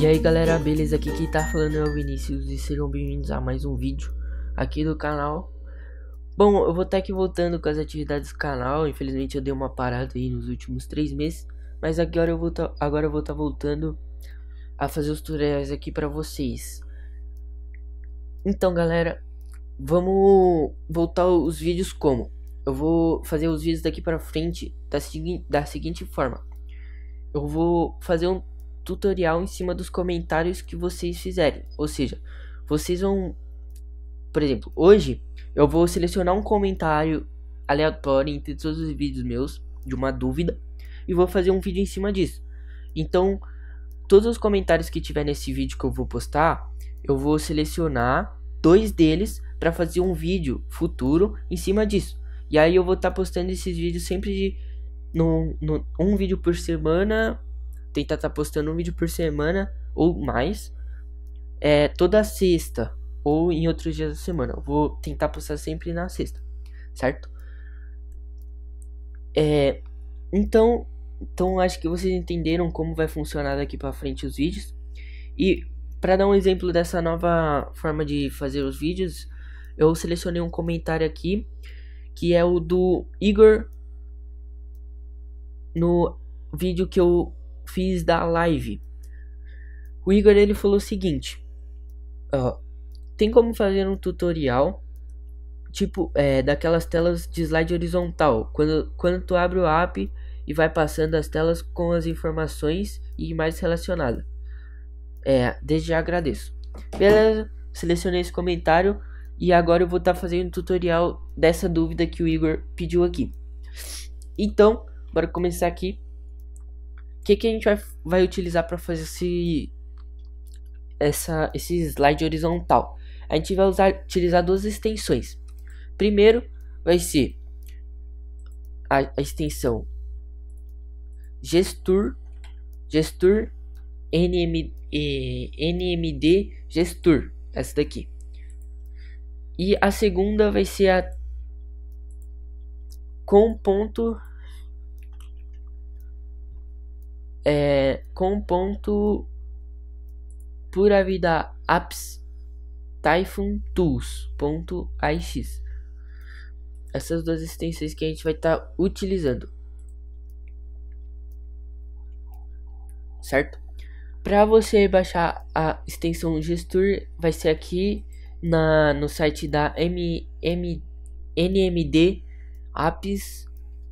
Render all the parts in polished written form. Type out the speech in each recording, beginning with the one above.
E aí galera, beleza? Aqui quem tá falando é o Vinícius e sejam bem-vindos a mais um vídeo aqui do canal. Bom, eu vou estar aqui voltando com as atividades do canal. Infelizmente eu dei uma parada aí nos últimos 3 meses, mas agora eu vou estar voltando a fazer os tutoriais aqui pra vocês. Então galera, vamos voltar os vídeos como? Eu vou fazer os vídeos daqui pra frente da seguinte forma. Eu vou fazer um tutorial em cima dos comentários que vocês fizerem. Ou seja, vocês vão, por exemplo, hoje eu vou selecionar um comentário aleatório entre todos os vídeos meus de uma dúvida e vou fazer um vídeo em cima disso. Então, todos os comentários que tiver nesse vídeo que eu vou postar, eu vou selecionar 2 deles para fazer um vídeo futuro em cima disso. E aí eu vou estar postando esses vídeos sempre um vídeo por semana. Tentar estar postando um vídeo por semana ou mais, toda sexta ou em outros dias da semana. Eu vou tentar postar sempre na sexta, certo? Então acho que vocês entenderam como vai funcionar daqui pra frente os vídeos. E para dar um exemplo dessa nova forma de fazer os vídeos, eu selecionei um comentário aqui que é o do Igor no vídeo que eu fiz da live. O Igor ele falou o seguinte: tem como fazer um tutorial tipo daquelas telas de slide horizontal, quando tu abre o app e vai passando as telas com as informações e imagens relacionadas. Desde já agradeço. Beleza, selecionei esse comentário e agora eu vou estar fazendo um tutorial dessa dúvida que o Igor pediu aqui. Então, bora começar aqui. O que a gente vai utilizar para fazer esse slide horizontal? A gente vai utilizar 2 extensões. Primeiro vai ser a extensão Gestur NMD Gestur, essa daqui. E a segunda vai ser a com ponto pura vida apps typhoon tools.ix. Essas 2 extensões que a gente vai estar utilizando, certo? Para você baixar a extensão Gestur, vai ser aqui no site da NMD Apps,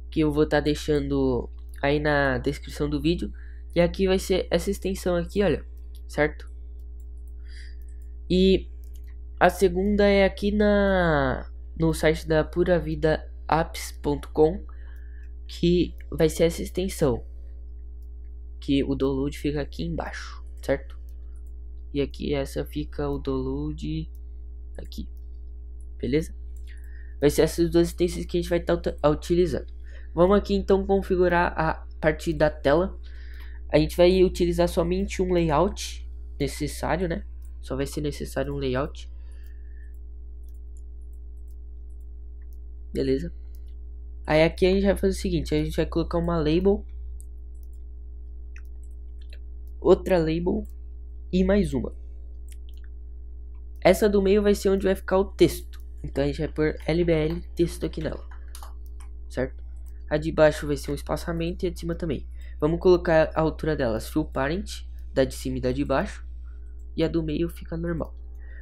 que eu vou estar deixando aí na descrição do vídeo. E aqui vai ser essa extensão aqui, olha, certo? E a segunda é aqui no site da puravidaapps.com, que vai ser essa extensão, que o download fica aqui embaixo, certo? E aqui essa fica o download aqui, beleza? Vai ser essas 2 extensões que a gente vai estar utilizando. Vamos aqui então configurar a partir da tela. A gente vai utilizar somente um layout necessário, né? Só vai ser necessário um layout. Beleza? Aí aqui a gente vai fazer o seguinte: a gente vai colocar uma label, outra label e mais uma. Essa do meio vai ser onde vai ficar o texto. Então a gente vai pôr LBL texto aqui nela, certo? A de baixo vai ser um espaçamento e a de cima também. Vamos colocar a altura delas fill parent, da de cima e da de baixo, e a do meio fica normal.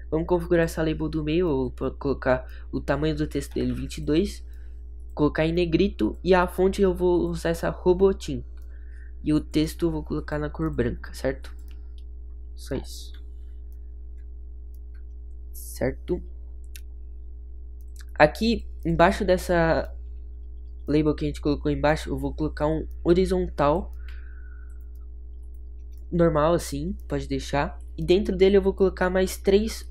Vamos configurar essa label do meio. Eu vou colocar o tamanho do texto dele 22, colocar em negrito, e a fonte eu vou usar essa Robotin, e o texto eu vou colocar na cor branca, certo? Só isso, certo? Aqui embaixo dessa label que a gente colocou embaixo, eu vou colocar um horizontal normal, assim, pode deixar. E dentro dele eu vou colocar mais 3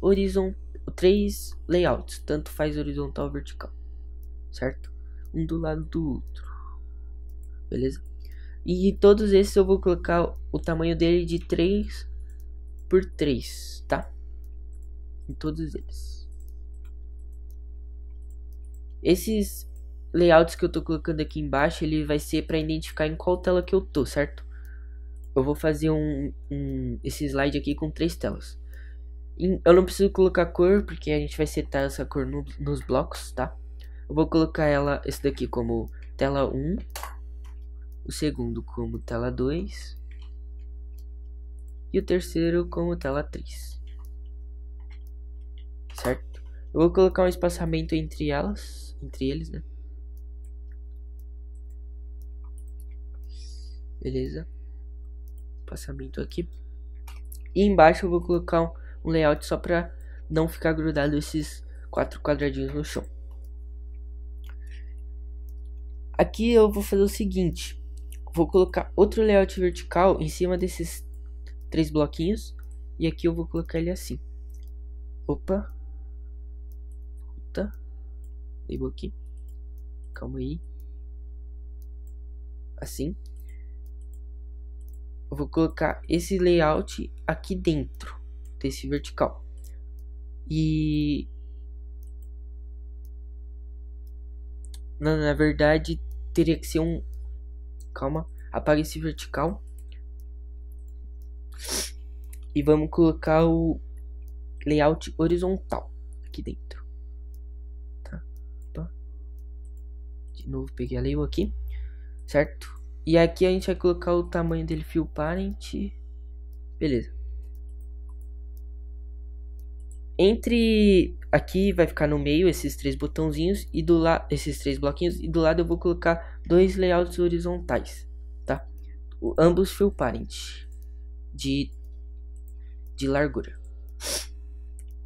layouts, tanto faz horizontal ou vertical, certo? Um do lado do outro, beleza? E todos esses eu vou colocar o tamanho dele de 3x3, tá? Em todos eles. Esses layouts que eu tô colocando aqui embaixo, ele vai ser para identificar em qual tela que eu tô, certo? eu vou fazer esse slide aqui com 3 telas. Eu não preciso colocar cor, porque a gente vai setar essa cor nos blocos, tá? Eu vou colocar esse daqui como tela 1, o segundo como tela 2 e o terceiro como tela 3, certo? Eu vou colocar um espaçamento entre eles, né? Beleza? Espaçamento aqui. E embaixo eu vou colocar um layout só para não ficar grudado esses 4 quadradinhos no chão. Aqui eu vou fazer o seguinte, vou colocar outro layout vertical em cima desses 3 bloquinhos e aqui eu vou colocar ele assim. Opa, volta, label aqui, calma aí, assim. Eu vou colocar esse layout aqui dentro desse vertical. E na verdade teria que ser calma, apaga esse vertical. E vamos colocar o layout horizontal aqui dentro. Tá? Opa. De novo peguei a label aqui, certo? E aqui a gente vai colocar o tamanho dele, fill parent. Beleza. Aqui vai ficar no meio esses 3 botãozinhos e do lado esses 3 bloquinhos e do lado eu vou colocar 2 layouts horizontais, tá? Ambos fill parent de largura.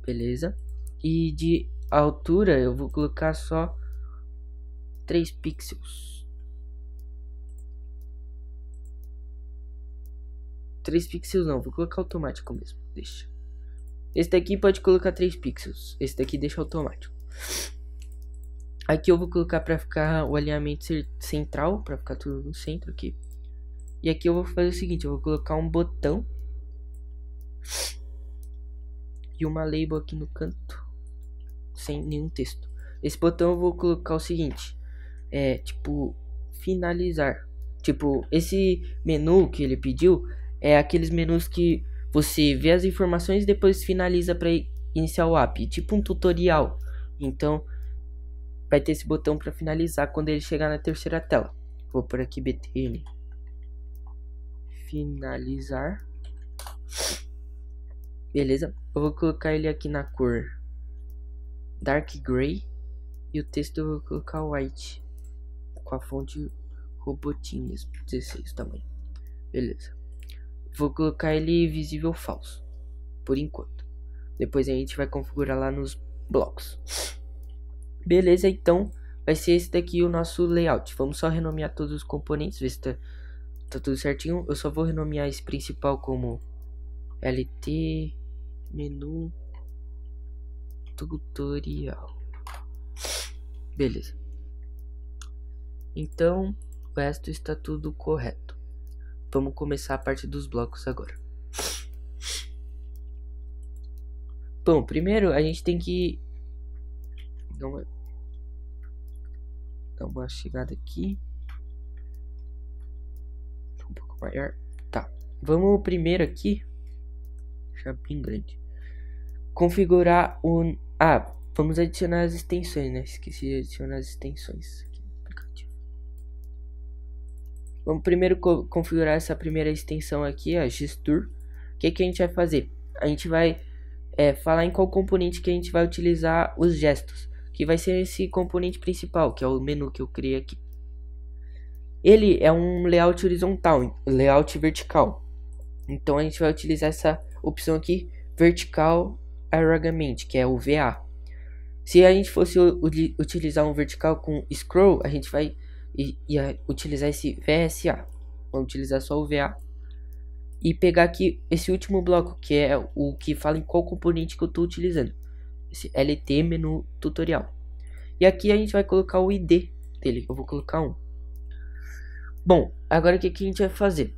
Beleza? E de altura eu vou colocar só 3 pixels. 3 pixels não, vou colocar automático mesmo, deixa. Esse daqui pode colocar 3 pixels, esse daqui deixa automático. Aqui eu vou colocar para ficar o alinhamento central, para ficar tudo no centro aqui. E aqui eu vou fazer o seguinte, eu vou colocar um botão e uma label aqui no canto, sem nenhum texto. Esse botão eu vou colocar o seguinte, tipo, finalizar. Tipo, esse menu que ele pediu é aqueles menus que você vê as informações e depois finaliza para iniciar o app, tipo um tutorial. Então vai ter esse botão para finalizar quando ele chegar na terceira tela. Vou por aqui btn finalizar. Beleza? Eu vou colocar ele aqui na cor dark gray e o texto eu vou colocar white com a fonte Robotin mesmo, 16 tamanho. Beleza. Vou colocar ele visível falso por enquanto. Depois a gente vai configurar lá nos blocos. Beleza, então vai ser esse daqui o nosso layout. Vamos só renomear todos os componentes, ver se tá tudo certinho. Eu só vou renomear esse principal como LT menu tutorial. Beleza. Então o resto está tudo correto. Vamos começar a parte dos blocos agora. Bom, primeiro a gente tem que dar uma chegada aqui. Um pouco maior. Tá. Vamos primeiro aqui. Deixar bem grande. Configurar o... vamos adicionar as extensões, né? Esqueci de adicionar as extensões aqui no aplicativo. Vamos primeiro configurar essa primeira extensão aqui, a gesture. O que a gente vai fazer? A gente vai falar em qual componente que a gente vai utilizar os gestos, que vai ser esse componente principal, que é o menu que eu criei aqui. Ele é um layout horizontal, layout vertical. Então a gente vai utilizar essa opção aqui, vertical arrangement, que é o VA. Se a gente fosse utilizar um vertical com scroll, a gente vai utilizar esse VSA. Vamos utilizar só o VA. E pegar aqui esse último bloco, que é o que fala em qual componente que eu estou utilizando. Esse LT menu tutorial. E aqui a gente vai colocar o ID dele. Eu vou colocar 1. Bom, agora o que a gente vai fazer?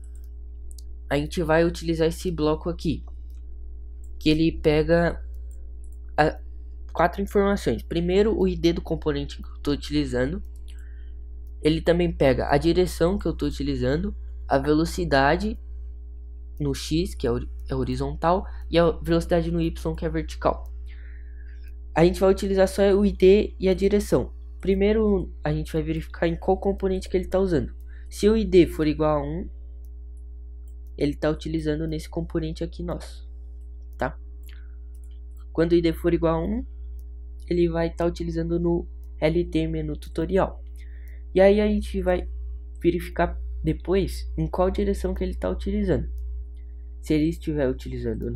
A gente vai utilizar esse bloco aqui, que ele pega 4 informações. Primeiro, o ID do componente que eu estou utilizando. Ele também pega a direção que eu estou utilizando, a velocidade no X, que é horizontal, e a velocidade no Y, que é vertical. A gente vai utilizar só o ID e a direção. Primeiro, a gente vai verificar em qual componente que ele está usando. Se o ID for igual a 1, ele está utilizando nesse componente aqui nosso, tá? Quando o ID for igual a 1, ele vai estar utilizando no LT menu tutorial. E aí a gente vai verificar depois em qual direção que ele está utilizando. Se ele estiver utilizando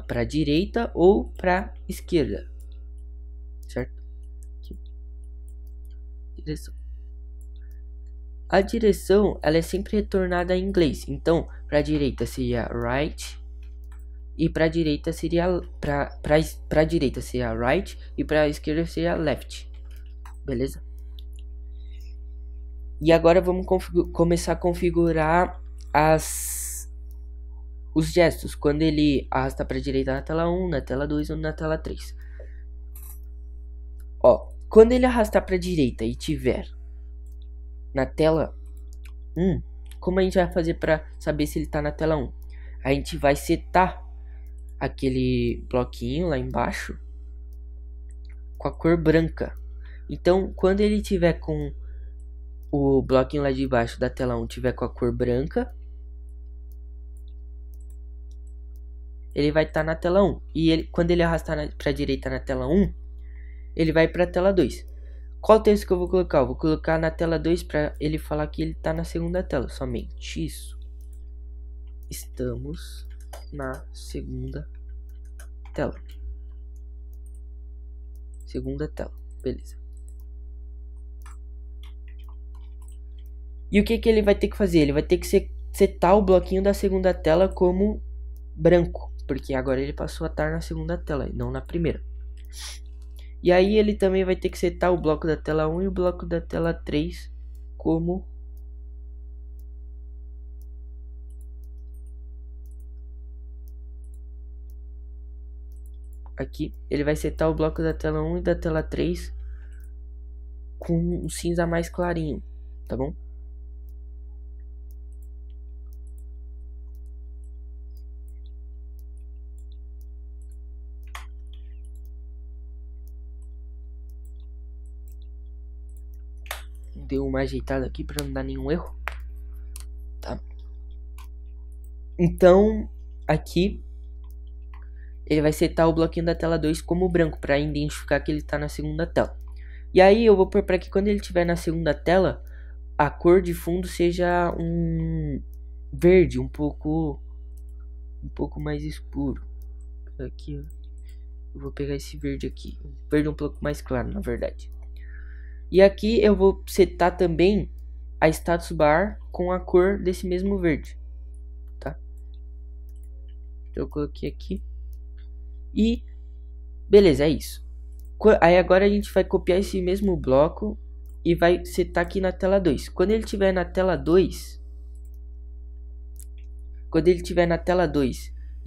para direita ou para esquerda, certo? Aqui. Direção. A direção, ela é sempre retornada em inglês. Então, para a direita seria right e para a direita seria para direita seria right e para a esquerda seria left. Beleza? E agora vamos começar a configurar os gestos, quando ele arrasta para a direita na tela 1, na tela 2 ou na tela 3. Ó, quando ele arrastar para a direita e tiver na tela 1, como a gente vai fazer para saber se ele está na tela 1? A gente vai setar aquele bloquinho lá embaixo com a cor branca. Então, quando ele tiver com o bloquinho lá de baixo da tela 1 tiver com a cor branca, ele vai estar na tela 1. E quando ele arrastar para a direita na tela 1, ele vai para a tela 2. Qual texto que eu vou colocar? Eu vou colocar na tela 2 para ele falar que ele está na segunda tela. Somente isso. Estamos na segunda tela. Segunda tela. Beleza. E o que ele vai ter que fazer? Ele vai ter que setar o bloquinho da segunda tela como branco, porque agora ele passou a estar na segunda tela e não na primeira. E aí ele também vai ter que setar o bloco da tela 1 e o bloco da tela 3 como aqui. Ele vai setar o bloco da tela 1 e da tela 3 com um cinza mais clarinho, tá bom? Deu uma ajeitada aqui para não dar nenhum erro, tá? Então aqui ele vai setar o bloquinho da tela 2 como branco para identificar que ele está na segunda tela. E aí eu vou pôr para que quando ele estiver na segunda tela, a cor de fundo seja um verde um pouco mais escuro. Aqui eu vou pegar esse verde aqui, um verde um pouco mais claro, na verdade. E aqui eu vou setar também a status bar com a cor desse mesmo verde, tá? Eu coloquei aqui. E beleza, é isso. Aí agora a gente vai copiar esse mesmo bloco e vai setar aqui na tela 2. Quando ele estiver na tela 2,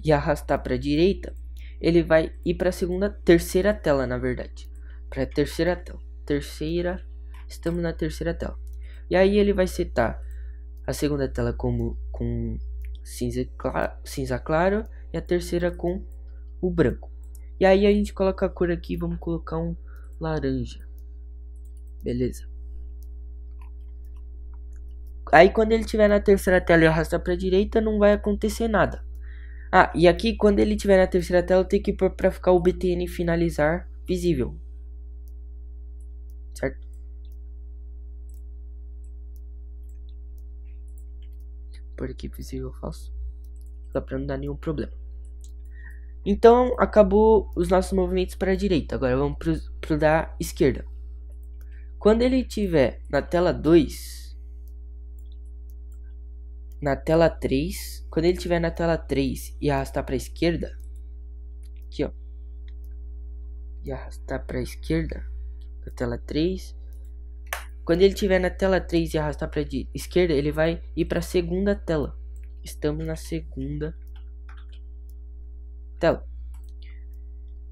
e arrastar para a direita, ele vai ir para a terceira tela, na verdade. Para a terceira tela. Estamos na terceira tela. E aí ele vai setar a segunda tela com cinza claro e a terceira com o branco. E aí a gente coloca a cor aqui, vamos colocar um laranja. Beleza. Aí quando ele estiver na terceira tela e arrastar para a direita, não vai acontecer nada. Ah, e aqui quando ele estiver na terceira tela, eu tenho que pôr para ficar o BTN finalizar visível. Certo? Por aqui visível falso. Só para não dar nenhum problema. Então acabou os nossos movimentos para a direita. Agora vamos pro da esquerda. Quando ele estiver na tela 2, na tela 3, quando ele estiver na tela 3 e arrastar para a esquerda, aqui ó, e arrastar para a esquerda, na tela 3, quando ele estiver na tela 3 e arrastar para a esquerda, ele vai ir para a segunda tela. Estamos na segunda tela.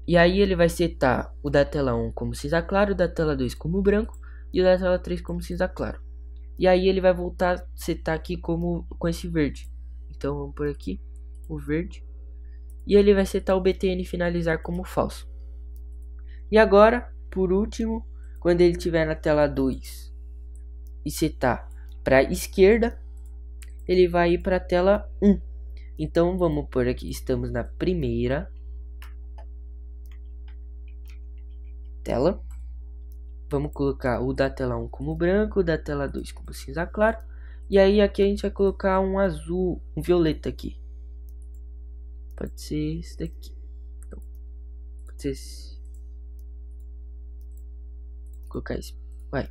E aí ele vai setar o da tela 1 como cinza claro, o da tela 2 como branco e o da tela 3 como cinza claro. E aí ele vai voltar a setar aqui como com esse verde. Então vamos por aqui o verde. E ele vai setar o btn finalizar como falso. E agora, por último, quando ele estiver na tela 2 e setar para esquerda, ele vai ir para a tela 1. Então vamos por aqui, estamos na primeira tela. Vamos colocar o da tela 1 como branco, o da tela 2 como cinza claro. E aí aqui a gente vai colocar um azul, um violeta aqui. Pode ser esse daqui. Não. Pode ser esse. Vou colocar esse. Vai.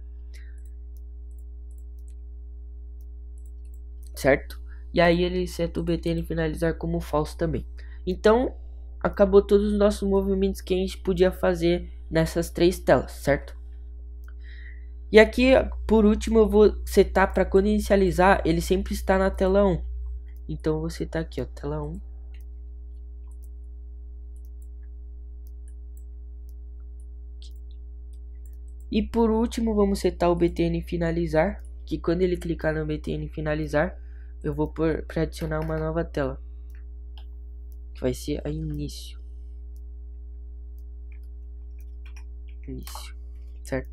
Certo? E aí ele seta o btn finalizar como falso também. Então, acabou todos os nossos movimentos que a gente podia fazer nessas 3 telas, certo? E aqui, por último, eu vou setar para quando inicializar, ele sempre está na tela 1. Então, eu vou setar aqui, ó, tela 1. E por último, vamos setar o btn finalizar, que quando ele clicar no btn finalizar, eu vou para adicionar uma nova tela, que vai ser a início, certo?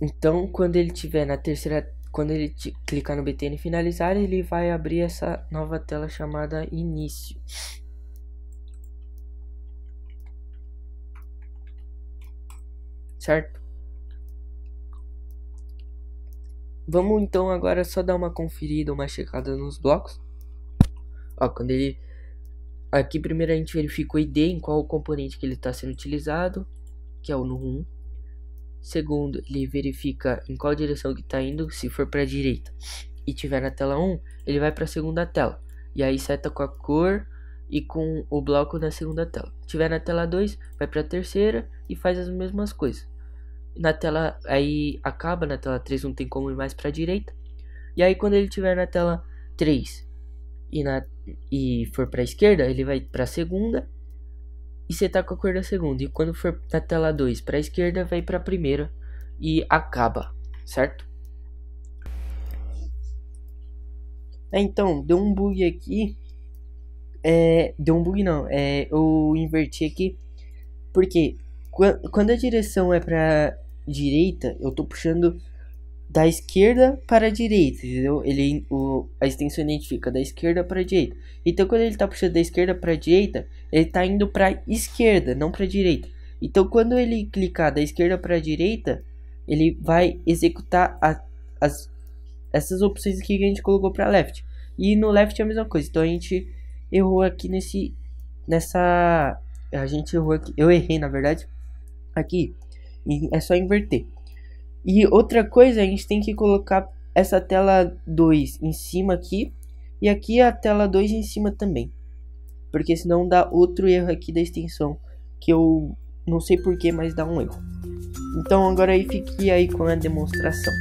Então, quando ele tiver na terceira, quando ele clicar no btn finalizar, ele vai abrir essa nova tela chamada início. Certo? Vamos então agora só dar uma conferida, uma checada nos blocos. Ó, quando ele... Aqui primeiro a gente verifica o ID, em qual componente que ele está sendo utilizado, que é o no 1. Segundo, ele verifica em qual direção que está indo. Se for para a direita e tiver na tela 1, ele vai para a segunda tela. E aí seta com a cor e com o bloco na segunda tela. Se tiver na tela 2, vai para a terceira e faz as mesmas coisas. Na tela, aí acaba na tela 3, não tem como ir mais para a direita. E aí quando ele estiver na tela 3 e for para a esquerda, ele vai para a segunda e setar com a cor da segunda. E quando for na tela 2 para a esquerda, vai para a primeira e acaba, certo? Então, deu um bug aqui. Deu um bug não, eu inverti aqui. Porque quando a direção é para direita, eu tô puxando da esquerda para a direita, entendeu? A extensão identifica da esquerda para a direita. Então quando ele tá puxando da esquerda para a direita, ele tá indo para a esquerda, não para a direita. Então quando ele clicar da esquerda para a direita, ele vai executar essas opções aqui que a gente colocou para left. E no left é a mesma coisa. Então a gente errou aqui a gente errou aqui. Eu errei, na verdade, aqui. E é só inverter. E outra coisa, a gente tem que colocar essa tela 2 em cima aqui. E aqui a tela 2 em cima também. Porque senão dá outro erro aqui da extensão. Que eu não sei porquê, mas dá um erro. Então agora aí fique aí com a demonstração.